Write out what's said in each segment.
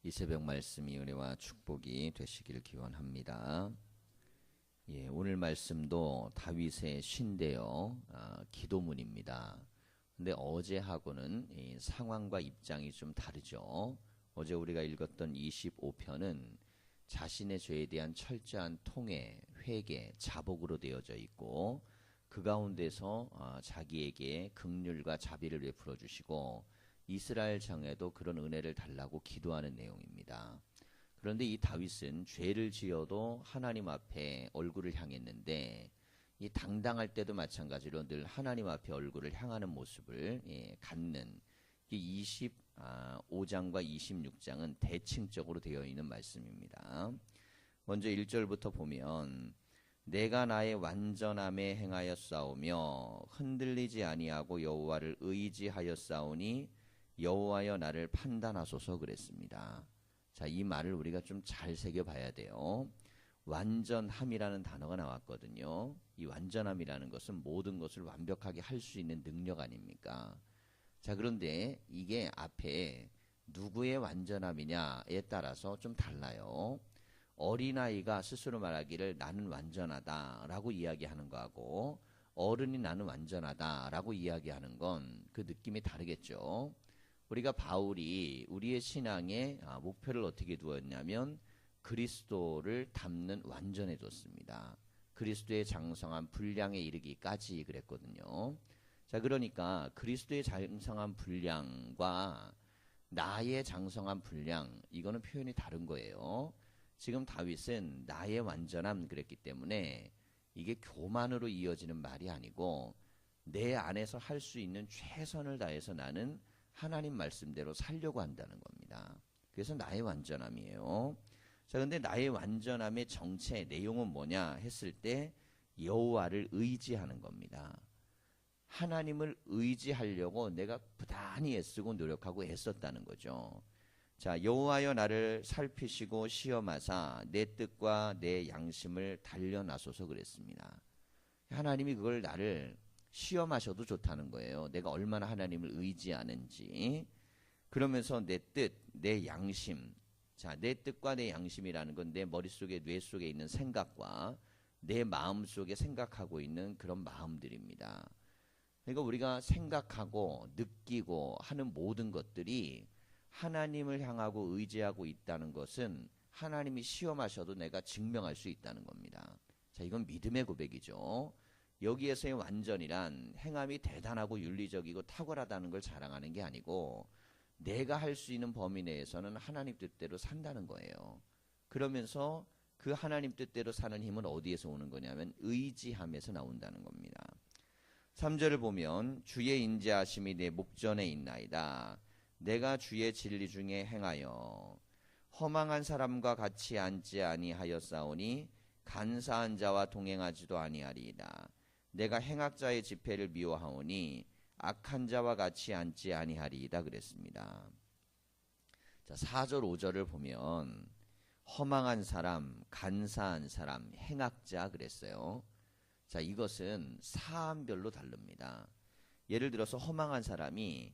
이 새벽 말씀이 은혜와 축복이 되시길 기원합니다. 오늘 말씀도 다윗의 시인데요. 기도문입니다. 근데 어제하고는 이 상황과 입장이 좀 다르죠. 어제 우리가 읽었던 25편은 자신의 죄에 대한 철저한 통회, 회개, 자복으로 되어져 있고 그 가운데서 자기에게 긍휼과 자비를 베풀어 주시고 이스라엘 장에도 그런 은혜를 달라고 기도하는 내용입니다. 그런데 이 다윗은 죄를 지어도 하나님 앞에 얼굴을 향했는데 이 당당할 때도 마찬가지로 늘 하나님 앞에 얼굴을 향하는 모습을 갖는 이 25장과 26장은 대칭적으로 되어 있는 말씀입니다. 먼저 1절부터 보면 내가 나의 완전함에 행하였사오며 흔들리지 아니하고 여호와를 의지하였사오니 여호와여 나를 판단하소서 그랬습니다. 자, 이 말을 우리가 좀 잘 새겨봐야 돼요. 완전함이라는 단어가 나왔거든요. 이 완전함이라는 것은 모든 것을 완벽하게 할 수 있는 능력 아닙니까? 자, 그런데 이게 앞에 누구의 완전함이냐에 따라서 좀 달라요. 어린아이가 스스로 말하기를 나는 완전하다라고 이야기하는 거하고 어른이 나는 완전하다라고 이야기하는 건 그 느낌이 다르겠죠. 우리가 바울이 우리의 신앙의 목표를 어떻게 두었냐면 그리스도를 닮는 완전해 뒀습니다. 그리스도의 장성한 분량에 이르기까지 그랬거든요. 자, 그러니까 그리스도의 장성한 분량과 나의 장성한 분량, 이거는 표현이 다른 거예요. 지금 다윗은 나의 완전함 그랬기 때문에 이게 교만으로 이어지는 말이 아니고 내 안에서 할 수 있는 최선을 다해서 나는 하나님 말씀대로 살려고 한다는 겁니다. 그래서 나의 완전함이에요. 자, 근데 나의 완전함의 정체 내용은 뭐냐 했을 때 여호와를 의지하는 겁니다. 하나님을 의지하려고 내가 부단히 애쓰고 노력하고 애썼다는 거죠. 자, 여호와여 나를 살피시고 시험하사 내 뜻과 내 양심을 단련하소서 그랬습니다. 하나님이 그걸 나를 시험하셔도 좋다는 거예요. 내가 얼마나 하나님을 의지하는지. 그러면서 내 뜻, 내 양심. 자, 내 뜻과 내 양심이라는 건 내 머릿속에, 뇌 속에 있는 생각과 내 마음 속에 생각하고 있는 그런 마음들입니다. 그러니까 우리가 생각하고 느끼고 하는 모든 것들이 하나님을 향하고 의지하고 있다는 것은 하나님이 시험하셔도 내가 증명할 수 있다는 겁니다. 자, 이건 믿음의 고백이죠. 여기에서의 완전이란 행함이 대단하고 윤리적이고 탁월하다는 걸 자랑하는 게 아니고 내가 할 수 있는 범위 내에서는 하나님 뜻대로 산다는 거예요. 그러면서 그 하나님 뜻대로 사는 힘은 어디에서 오는 거냐면 의지함에서 나온다는 겁니다. 3절을 보면 주의 인자하심이 내 목전에 있나이다. 내가 주의 진리 중에 행하여 허망한 사람과 같이 앉지 아니하였사오니 간사한 자와 동행하지도 아니하리이다. 내가 행악자의 집회를 미워하오니 악한 자와 같이 앉지 아니하리이다 그랬습니다. 자, 4절 5절을 보면 허망한 사람, 간사한 사람, 행악자 그랬어요. 자, 이것은 사안별로 다릅니다. 예를 들어서 허망한 사람이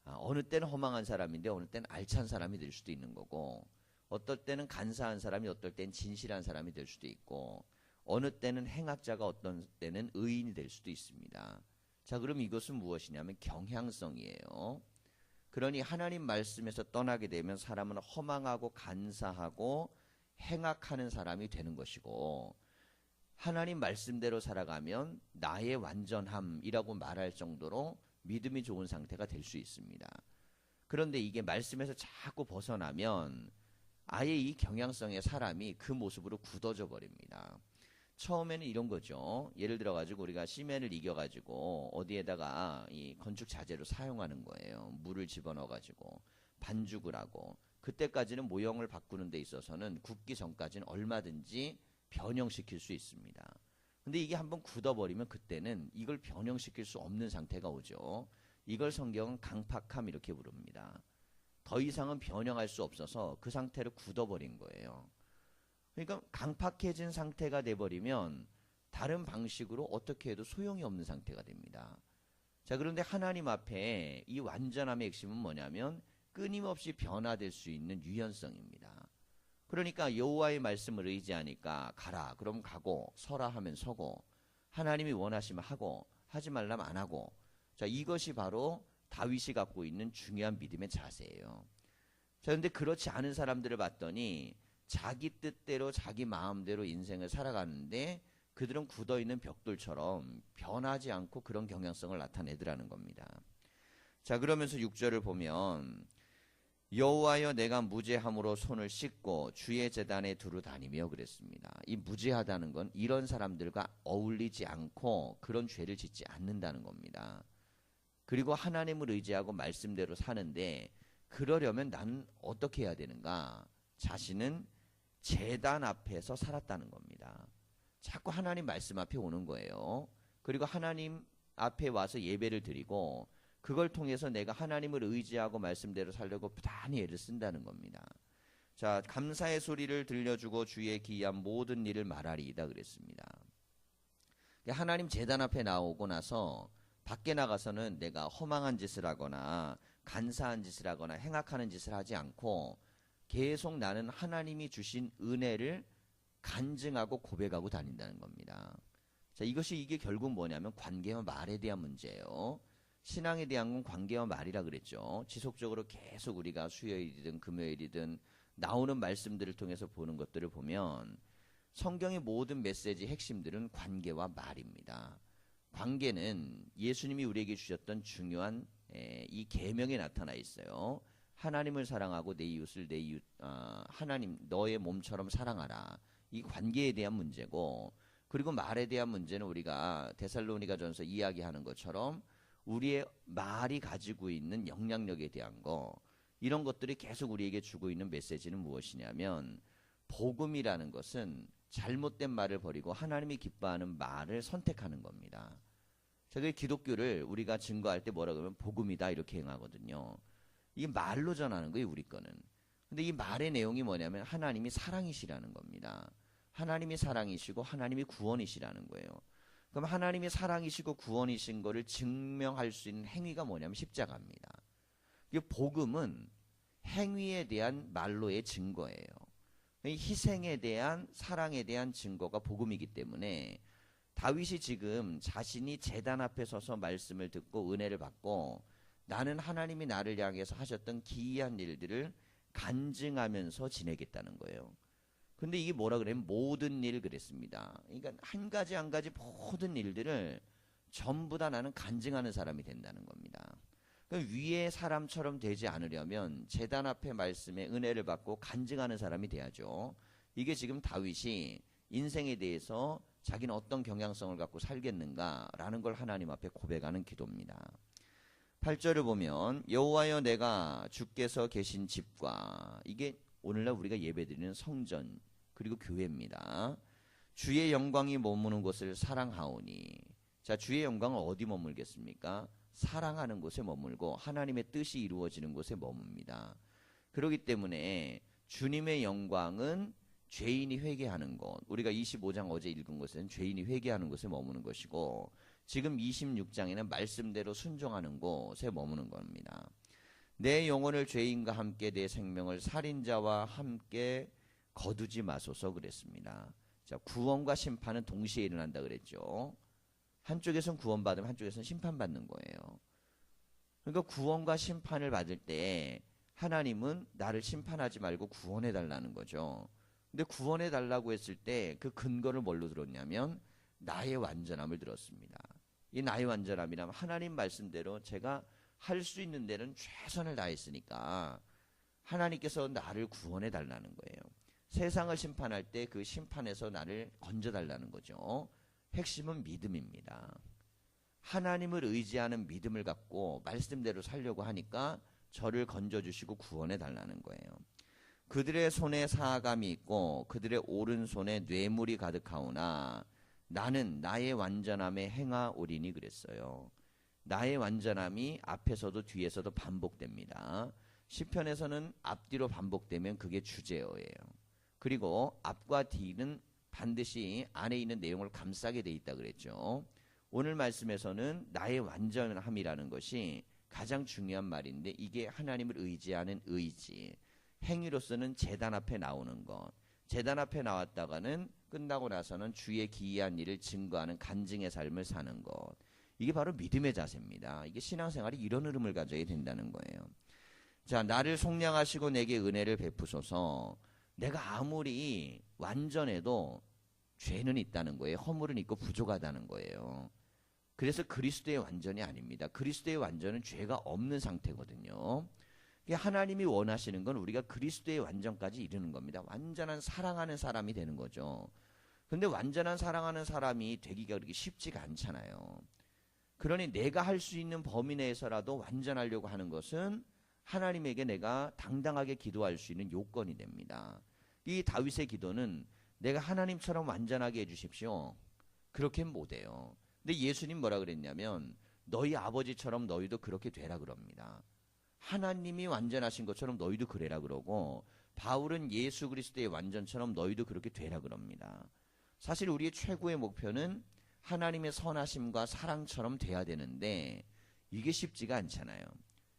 어느 때는 허망한 사람인데 어느 때는 알찬 사람이 될 수도 있는 거고 어떨 때는 간사한 사람이 어떨 때는 진실한 사람이 될 수도 있고 어느 때는 행악자가 어떤 때는 의인이 될 수도 있습니다. 자, 그럼 이것은 무엇이냐면 경향성이에요. 그러니 하나님 말씀에서 떠나게 되면 사람은 허망하고 간사하고 행악하는 사람이 되는 것이고 하나님 말씀대로 살아가면 나의 완전함이라고 말할 정도로 믿음이 좋은 상태가 될 수 있습니다. 그런데 이게 말씀에서 자꾸 벗어나면 아예 이 경향성의 사람이 그 모습으로 굳어져 버립니다. 처음에는 이런 거죠. 예를 들어 가지고 우리가 시멘을 이겨 가지고 어디에다가 이 건축 자재로 사용하는 거예요. 물을 집어넣어 가지고 반죽을 하고 그때까지는 모형을 바꾸는 데 있어서는 굳기 전까지는 얼마든지 변형시킬 수 있습니다. 근데 이게 한번 굳어버리면 그때는 이걸 변형시킬 수 없는 상태가 오죠. 이걸 성경은 강팍함 이렇게 부릅니다. 더 이상은 변형할 수 없어서 그 상태를 굳어버린 거예요. 그러니까 강팍해진 상태가 돼버리면 다른 방식으로 어떻게 해도 소용이 없는 상태가 됩니다. 자, 그런데 하나님 앞에 이 완전함의 핵심은 뭐냐면 끊임없이 변화될 수 있는 유연성입니다. 그러니까 여호와의 말씀을 의지하니까 가라 그럼 가고 서라 하면 서고 하나님이 원하시면 하고 하지 말라면 안 하고 자 이것이 바로 다윗이 갖고 있는 중요한 믿음의 자세예요. 자 근데 그렇지 않은 사람들을 봤더니 자기 뜻대로 자기 마음대로 인생을 살아가는데 그들은 굳어있는 벽돌처럼 변하지 않고 그런 경향성을 나타내더라는 겁니다. 자 그러면서 6절을 보면 여호와여 내가 무죄함으로 손을 씻고 주의 제단에 두루 다니며 그랬습니다. 이 무죄하다는 건 이런 사람들과 어울리지 않고 그런 죄를 짓지 않는다는 겁니다. 그리고 하나님을 의지하고 말씀대로 사는데 그러려면 나는 어떻게 해야 되는가? 자신은 제단 앞에서 살았다는 겁니다. 자꾸 하나님 말씀 앞에 오는 거예요. 그리고 하나님 앞에 와서 예배를 드리고 그걸 통해서 내가 하나님을 의지하고 말씀대로 살려고 부단히 애를 쓴다는 겁니다. 자, 감사의 소리를 들려주고 주의 기이한 모든 일을 말하리이다 그랬습니다. 하나님 제단 앞에 나오고 나서 밖에 나가서는 내가 허망한 짓을 하거나 간사한 짓을 하거나 행악하는 짓을 하지 않고 계속 나는 하나님이 주신 은혜를 간증하고 고백하고 다닌다는 겁니다. 자, 이게 결국 뭐냐면 관계와 말에 대한 문제예요. 신앙에 대한 건 관계와 말이라 그랬죠. 지속적으로 계속 우리가 수요일이든 금요일이든 나오는 말씀들을 통해서 보는 것들을 보면 성경의 모든 메시지 핵심들은 관계와 말입니다. 관계는 예수님이 우리에게 주셨던 중요한 이 계명에 나타나 있어요. 하나님을 사랑하고 내 이웃을 하나님 너의 몸처럼 사랑하라. 이 관계에 대한 문제고 그리고 말에 대한 문제는 우리가 데살로니가전서 이야기하는 것처럼 우리의 말이 가지고 있는 영향력에 대한 거 이런 것들이 계속 우리에게 주고 있는 메시지는 무엇이냐면 복음이라는 것은 잘못된 말을 버리고 하나님이 기뻐하는 말을 선택하는 겁니다. 그 기독교를 우리가 증거할 때 뭐라 그러면 복음이다 이렇게 행하거든요. 이게 말로 전하는 거예요 우리 거는. 근데 이 말의 내용이 뭐냐면 하나님이 사랑이시라는 겁니다. 하나님이 사랑이시고 하나님이 구원이시라는 거예요. 그럼 하나님이 사랑이시고 구원이신 거를 증명할 수 있는 행위가 뭐냐면 십자가입니다. 이 복음은 행위에 대한 말로의 증거예요. 희생에 대한 사랑에 대한 증거가 복음이기 때문에 다윗이 지금 자신이 제단 앞에 서서 말씀을 듣고 은혜를 받고 나는 하나님이 나를 향해서 하셨던 기이한 일들을 간증하면서 지내겠다는 거예요. 근데 이게 뭐라 그러면 모든 일 그랬습니다. 그러니까 한 가지 모든 일들을 전부 다 나는 간증하는 사람이 된다는 겁니다. 그러니까 위의 사람처럼 되지 않으려면 제단 앞에 말씀에 은혜를 받고 간증하는 사람이 돼야죠. 이게 지금 다윗이 인생에 대해서 자기는 어떤 경향성을 갖고 살겠는가라는 걸 하나님 앞에 고백하는 기도입니다. 8절을 보면 여호와여 내가 주께서 계신 집과 이게 오늘날 우리가 예배드리는 성전 그리고 교회입니다. 주의 영광이 머무는 곳을 사랑하오니 자 주의 영광은 어디 머물겠습니까? 사랑하는 곳에 머물고 하나님의 뜻이 이루어지는 곳에 머뭅니다. 그렇기 때문에 주님의 영광은 죄인이 회개하는 곳 우리가 25장 어제 읽은 곳은 죄인이 회개하는 곳에 머무는 것이고 지금 26장에는 말씀대로 순종하는 곳에 머무는 겁니다. 내 영혼을 죄인과 함께 내 생명을 살인자와 함께 거두지 마소서 그랬습니다. 자, 구원과 심판은 동시에 일어난다 그랬죠. 한쪽에선 구원받으면 한쪽에선 심판받는 거예요. 그러니까 구원과 심판을 받을 때 하나님은 나를 심판하지 말고 구원해 달라는 거죠. 근데 구원해 달라고 했을 때 그 근거를 뭘로 들었냐면 나의 완전함을 들었습니다. 이 나의 완전함이라면 하나님 말씀대로 제가 할 수 있는 데는 최선을 다했으니까 하나님께서 나를 구원해 달라는 거예요. 세상을 심판할 때 그 심판에서 나를 건져 달라는 거죠. 핵심은 믿음입니다. 하나님을 의지하는 믿음을 갖고 말씀대로 살려고 하니까 저를 건져주시고 구원해 달라는 거예요. 그들의 손에 사감이 있고 그들의 오른손에 뇌물이 가득하오나 나는 나의 완전함에 행하오리니 그랬어요. 나의 완전함이 앞에서도 뒤에서도 반복됩니다. 시편에서는 앞뒤로 반복되면 그게 주제어예요. 그리고 앞과 뒤는 반드시 안에 있는 내용을 감싸게 돼 있다 그랬죠. 오늘 말씀에서는 나의 완전함이라는 것이 가장 중요한 말인데 이게 하나님을 의지하는 의지. 행위로서는 제단 앞에 나오는 것. 제단 앞에 나왔다가는 끝나고 나서는 주의 기이한 일을 증거하는 간증의 삶을 사는 것. 이게 바로 믿음의 자세입니다. 이게 신앙생활이 이런 흐름을 가져야 된다는 거예요. 자, 나를 속량하시고 내게 은혜를 베푸소서. 내가 아무리 완전해도 죄는 있다는 거예요. 허물은 있고 부족하다는 거예요. 그래서 그리스도의 완전이 아닙니다. 그리스도의 완전은 죄가 없는 상태거든요. 하나님이 원하시는 건 우리가 그리스도의 완전까지 이르는 겁니다. 완전한 사랑하는 사람이 되는 거죠. 그런데 완전한 사랑하는 사람이 되기가 그렇게 쉽지가 않잖아요. 그러니 내가 할 수 있는 범위 내에서라도 완전하려고 하는 것은 하나님에게 내가 당당하게 기도할 수 있는 요건이 됩니다. 이 다윗의 기도는 내가 하나님처럼 완전하게 해주십시오. 그렇게는 못해요. 근데 예수님 뭐라 그랬냐면 너희 아버지처럼 너희도 그렇게 되라 그럽니다. 하나님이 완전하신 것처럼 너희도 그래라 그러고 바울은 예수 그리스도의 완전처럼 너희도 그렇게 되라 그럽니다. 사실 우리의 최고의 목표는 하나님의 선하심과 사랑처럼 돼야 되는데 이게 쉽지가 않잖아요.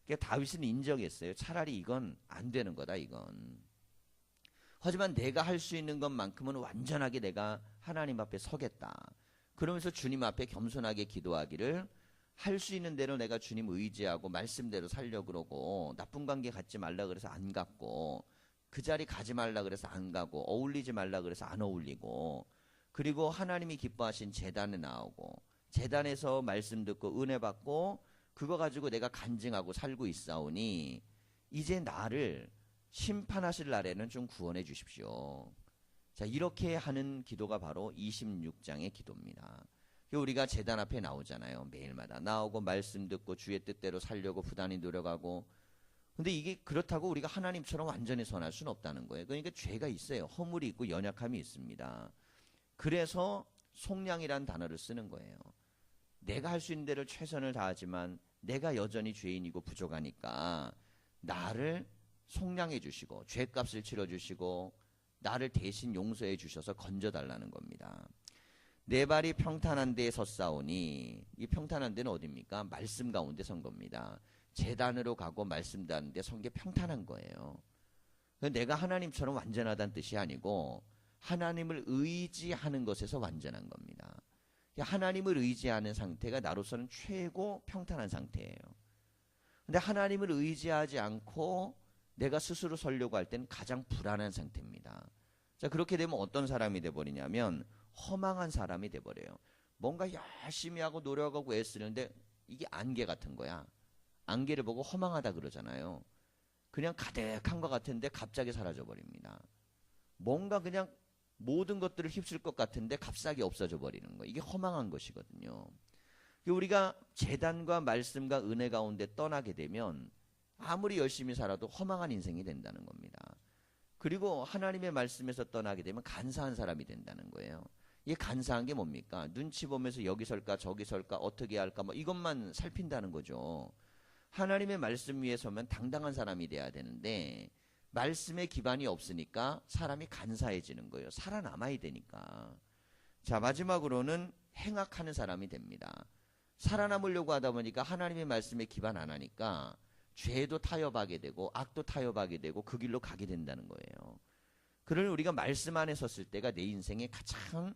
그러니까 다윗은 인정했어요. 차라리 이건 안 되는 거다 이건. 하지만 내가 할 수 있는 것만큼은 완전하게 내가 하나님 앞에 서겠다. 그러면서 주님 앞에 겸손하게 기도하기를 할 수 있는 대로 내가 주님 의지하고 말씀대로 살려고 그러고 나쁜 관계 갖지 말라 그래서 안 갖고 그 자리 가지 말라 그래서 안 가고 어울리지 말라 그래서 안 어울리고 그리고 하나님이 기뻐하신 제단에 나오고 제단에서 말씀 듣고 은혜 받고 그거 가지고 내가 간증하고 살고 있사오니 이제 나를 심판하실 날에는 좀 구원해 주십시오. 자, 이렇게 하는 기도가 바로 26장의 기도입니다. 우리가 제단 앞에 나오잖아요. 매일마다 나오고 말씀 듣고 주의 뜻대로 살려고 부단히 노력하고. 근데 이게 그렇다고 우리가 하나님처럼 완전히 선할 수는 없다는 거예요. 그러니까 죄가 있어요. 허물이 있고 연약함이 있습니다. 그래서 속량이란 단어를 쓰는 거예요. 내가 할 수 있는 대로 최선을 다하지만 내가 여전히 죄인이고 부족하니까 나를 속량해 주시고 죄값을 치러 주시고 나를 대신 용서해 주셔서 건져달라는 겁니다. 내 발이 평탄한 데에 섰사오니 이 평탄한 데는 어디입니까? 말씀 가운데 선 겁니다. 제단으로 가고 말씀 닿는 데 선 게 평탄한 거예요. 내가 하나님처럼 완전하다는 뜻이 아니고 하나님을 의지하는 것에서 완전한 겁니다. 하나님을 의지하는 상태가 나로서는 최고 평탄한 상태예요. 근데 하나님을 의지하지 않고 내가 스스로 서려고 할 때는 가장 불안한 상태입니다. 자, 그렇게 되면 어떤 사람이 돼버리냐면 허망한 사람이 돼버려요. 뭔가 열심히 하고 노력하고 애쓰는데 이게 안개 같은 거야. 안개를 보고 허망하다 그러잖아요. 그냥 가득한 것 같은데 갑자기 사라져버립니다. 뭔가 그냥 모든 것들을 휩쓸 것 같은데 값싸게 없어져 버리는 거. 이게 허망한 것이거든요. 우리가 제단과 말씀과 은혜 가운데 떠나게 되면 아무리 열심히 살아도 허망한 인생이 된다는 겁니다. 그리고 하나님의 말씀에서 떠나게 되면 간사한 사람이 된다는 거예요. 이게 간사한 게 뭡니까? 눈치 보면서 여기 설까 저기 설까 어떻게 할까 뭐 이것만 살핀다는 거죠. 하나님의 말씀 위에 서면 당당한 사람이 돼야 되는데 말씀의 기반이 없으니까 사람이 간사해지는 거예요. 살아남아야 되니까. 자, 마지막으로는 행악하는 사람이 됩니다. 살아남으려고 하다 보니까 하나님의 말씀에 기반 안 하니까 죄도 타협하게 되고 악도 타협하게 되고 그 길로 가게 된다는 거예요. 그러니 우리가 말씀 안에 섰을 때가 내 인생의 가장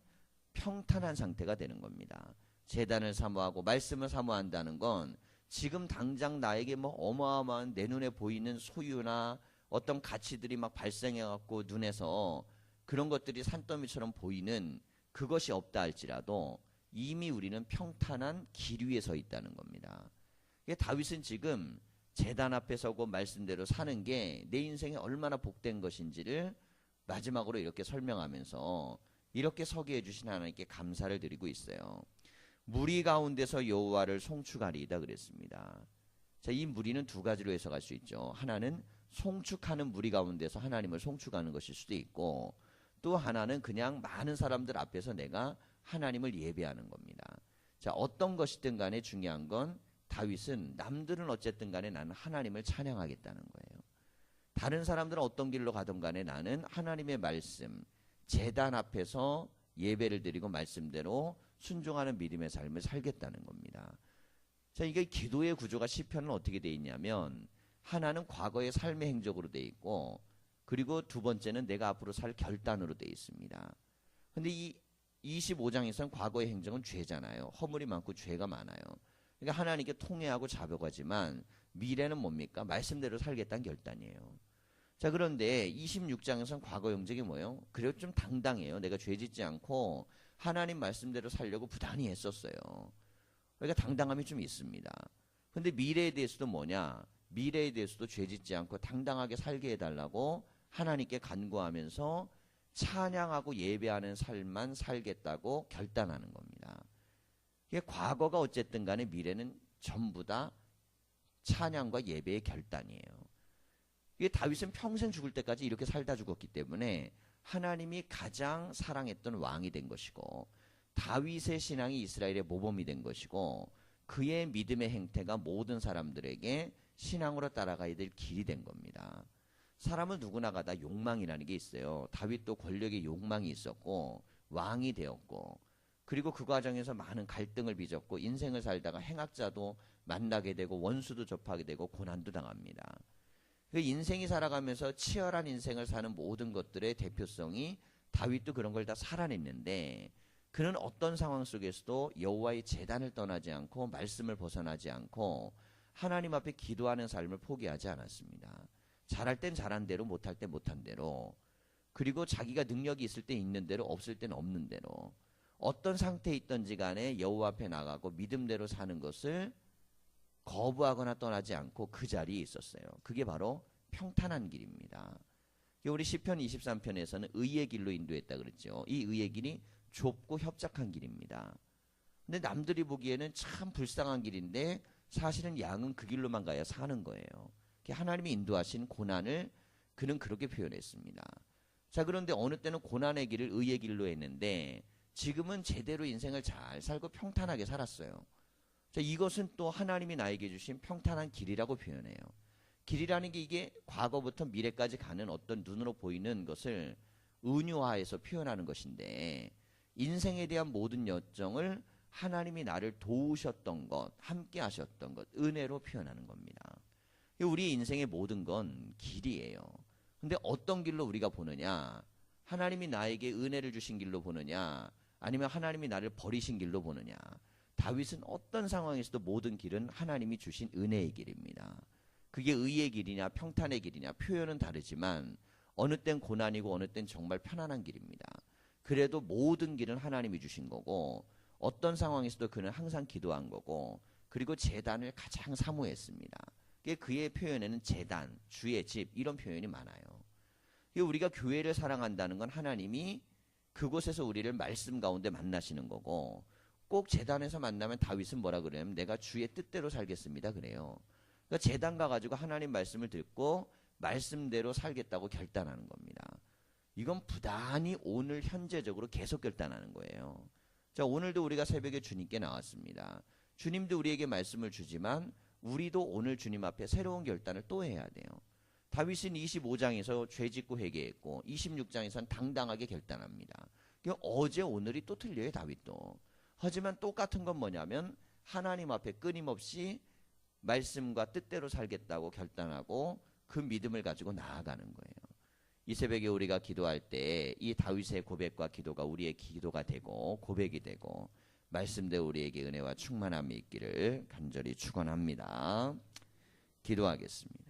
평탄한 상태가 되는 겁니다. 제단을 사모하고 말씀을 사모한다는 건 지금 당장 나에게 뭐 어마어마한 내 눈에 보이는 소유나 어떤 가치들이 막 발생해갖고 눈에서 그런 것들이 산더미처럼 보이는 그것이 없다 할지라도 이미 우리는 평탄한 길 위에 서 있다는 겁니다. 다윗은 지금 제단 앞에 서고 말씀대로 사는 게 내 인생에 얼마나 복된 것인지를 마지막으로 이렇게 설명하면서 이렇게 서게 해주신 하나님께 감사를 드리고 있어요. 무리 가운데서 여호와를 송축하리이다 그랬습니다. 자, 이 무리는 두 가지로 해석할 수 있죠. 하나는 송축하는 무리 가운데서 하나님을 송축하는 것일 수도 있고 또 하나는 그냥 많은 사람들 앞에서 내가 하나님을 예배하는 겁니다. 자, 어떤 것이든 간에 중요한 건 다윗은 남들은 어쨌든 간에 나는 하나님을 찬양하겠다는 거예요. 다른 사람들은 어떤 길로 가든 간에 나는 하나님의 말씀, 제단 앞에서 예배를 드리고 말씀대로 순종하는 믿음의 삶을 살겠다는 겁니다. 자, 이게 기도의 구조가 시편은 어떻게 돼 있냐면 하나는 과거의 삶의 행적으로 돼 있고 그리고 두 번째는 내가 앞으로 살 결단으로 돼 있습니다. 근데 이 25장에서는 과거의 행적은 죄잖아요. 허물이 많고 죄가 많아요. 그러니까 하나님께 통회하고 자복하지만 미래는 뭡니까? 말씀대로 살겠다는 결단이에요. 자, 그런데 26장에서는 과거 행적이 뭐예요? 그래도 좀 당당해요. 내가 죄 짓지 않고 하나님 말씀대로 살려고 부단히 했었어요. 그러니까 당당함이 좀 있습니다. 근데 미래에 대해서도 뭐냐? 미래에 대해서도 죄 짓지 않고 당당하게 살게 해달라고 하나님께 간구하면서 찬양하고 예배하는 삶만 살겠다고 결단하는 겁니다. 이게 과거가 어쨌든 간에 미래는 전부 다 찬양과 예배의 결단이에요. 이게 다윗은 평생 죽을 때까지 이렇게 살다 죽었기 때문에 하나님이 가장 사랑했던 왕이 된 것이고 다윗의 신앙이 이스라엘의 모범이 된 것이고 그의 믿음의 행태가 모든 사람들에게 신앙으로 따라가야 될 길이 된 겁니다. 사람은 누구나 가다 욕망이라는 게 있어요. 다윗도 권력의 욕망이 있었고 왕이 되었고 그리고 그 과정에서 많은 갈등을 빚었고 인생을 살다가 행악자도 만나게 되고 원수도 접하게 되고 고난도 당합니다. 그 인생이 살아가면서 치열한 인생을 사는 모든 것들의 대표성이 다윗도 그런 걸 다 살아냈는데 그는 어떤 상황 속에서도 여호와의 제단을 떠나지 않고 말씀을 벗어나지 않고 하나님 앞에 기도하는 삶을 포기하지 않았습니다. 잘할 땐 잘한 대로 못할 땐 못한 대로 그리고 자기가 능력이 있을 때 있는 대로 없을 땐 없는 대로 어떤 상태에 있든지 간에 여호와 앞에 나가고 믿음대로 사는 것을 거부하거나 떠나지 않고 그 자리에 있었어요. 그게 바로 평탄한 길입니다. 우리 시편 23편에서는 의의 길로 인도했다 그랬죠. 이 의의 길이 좁고 협착한 길입니다. 근데 남들이 보기에는 참 불쌍한 길인데 사실은 양은 그 길로만 가야 사는 거예요. 하나님이 인도하신 고난을 그는 그렇게 표현했습니다. 자, 그런데 어느 때는 고난의 길을 의의 길로 했는데 지금은 제대로 인생을 잘 살고 평탄하게 살았어요. 자, 이것은 또 하나님이 나에게 주신 평탄한 길이라고 표현해요. 길이라는 게 이게 과거부터 미래까지 가는 어떤 눈으로 보이는 것을 은유화해서 표현하는 것인데 인생에 대한 모든 여정을 하나님이 나를 도우셨던 것, 함께 하셨던 것, 은혜로 표현하는 겁니다. 우리 인생의 모든 건 길이에요. 근데 어떤 길로 우리가 보느냐? 하나님이 나에게 은혜를 주신 길로 보느냐? 아니면 하나님이 나를 버리신 길로 보느냐? 다윗은 어떤 상황에서도 모든 길은 하나님이 주신 은혜의 길입니다. 그게 의의 길이냐 평탄의 길이냐 표현은 다르지만 어느 땐 고난이고 어느 땐 정말 편안한 길입니다. 그래도 모든 길은 하나님이 주신 거고 어떤 상황에서도 그는 항상 기도한 거고 그리고 제단을 가장 사모했습니다. 그의 표현에는 제단, 주의 집 이런 표현이 많아요. 우리가 교회를 사랑한다는 건 하나님이 그곳에서 우리를 말씀 가운데 만나시는 거고 꼭 제단에서 만나면 다윗은 뭐라 그래요? 내가 주의 뜻대로 살겠습니다 그래요. 그러니까 제단 가가지고 하나님 말씀을 듣고 말씀대로 살겠다고 결단하는 겁니다. 이건 부단히 오늘 현재적으로 계속 결단하는 거예요. 자, 오늘도 우리가 새벽에 주님께 나왔습니다. 주님도 우리에게 말씀을 주지만 우리도 오늘 주님 앞에 새로운 결단을 또 해야 돼요. 다윗은 25장에서 죄짓고 회개했고 26장에서는 당당하게 결단합니다. 어제 오늘이 또 틀려요 다윗도. 하지만 똑같은 건 뭐냐면 하나님 앞에 끊임없이 말씀과 뜻대로 살겠다고 결단하고 그 믿음을 가지고 나아가는 거예요. 이 새벽에 우리가 기도할 때 이 다윗의 고백과 기도가 우리의 기도가 되고 고백이 되고 말씀대로 우리에게 은혜와 충만함이 있기를 간절히 축원합니다. 기도하겠습니다.